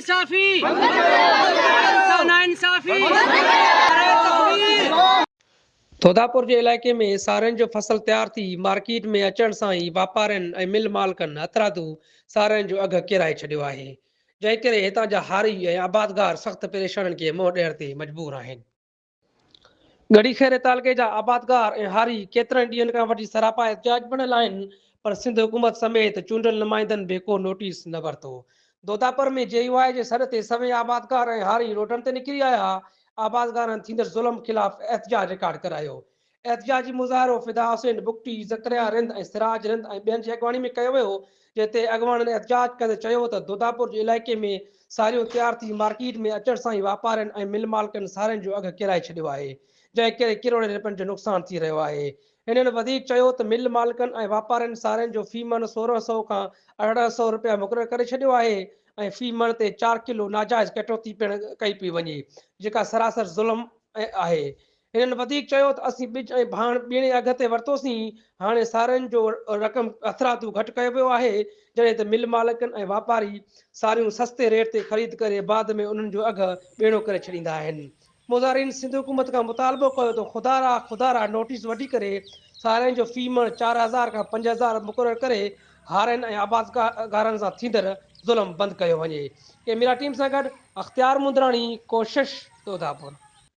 नाइंसाफी नाइंसाफी तोदापुर जे इलाइक़े में सारनि जो फसल तैयार थी मार्केट में अचण सां ई वापारियुनि ऐं मिल मालिकनि हथरादू सारनि जो अघु किराए छॾियो आहे, जंहिं करे हितां जा हारी ऐं आबादगार सख़्त परेशानियुनि खे मुंहुं ॾियण ते मजबूर आहिनि। गढ़ीखेर तालुके जा आबादगार ऐं हारी केतिरनि ॾींहंनि खां वठी सरापा एहतिजाज बणियल आहिनि, पर सिंध हुकूमत समेत चूंडियल नुमाइंदनि बि को नोटिस न वरितो। दोदापुर में JUI जे सॾ ते सभई आबादगार ऐं हारी रोडनि ते निकिरी आया। आबादगारनि थींदड़ ज़ुल्म ख़िलाफ़ एहतिजाज रिकॉर्ड करायो। एहतिजाजी मुज़ाहिरो फिदा हुसैन बुगटी, ज़करिया रिंद ऐं सिराज रिंद ऐं ॿियनि जी अॻवानी में कयो वियो, जिते अॻवाननि एहतिजाज कंदे चयो त दोदापुर जे इलाइक़े में सारियूं तैयार थी मार्केट में अचण सां ई वापारियुनि ऐं मिल मालिकनि सारनि जो अघु किराए छॾियो आहे, जंहिं करे किरोड़े रुपयनि जो नुक़सानु थी रहियो आहे। हिननि वधीक चयो त मिल मालिकनि ऐं वापारियुनि सारनि जो फी मन 1600 खां 1800 रुपया मुक़ररु करे छॾियो आहे ऐं फी मन ते 4 किलो नाजाइज़ कटौती पिणु कई पई वञे, जेका सरासर ज़ुल्म आहे। हिननि वधीक चयो त असीं ॿिज ऐं भाण ॿीणे अघ ते वरितोसीं, हाणे सारनि जो रक़म हथरादू घटि कयो वियो आहे, जॾहिं त मिल मालिकनि ऐं वापारी सारियूं सस्ते रेट ते ख़रीद करे बाद में उन्हनि जो अघु ॿीणो करे छॾींदा आहिनि। मुज़ाहिरीन सिंध हुकूमत खां मुतालबो कयो त ख़ुदा नोटिस वठी करे सारनि जो फी मन 4000 खां 5000 मुक़ररु करे हारनि ऐं आबादगारनि सां थींदड़ ज़ुल्म बंदि कयो वञे। कैमरा टीम सां गॾु अख़्तियार मुंदराणी, कोशिश, दोदापुर।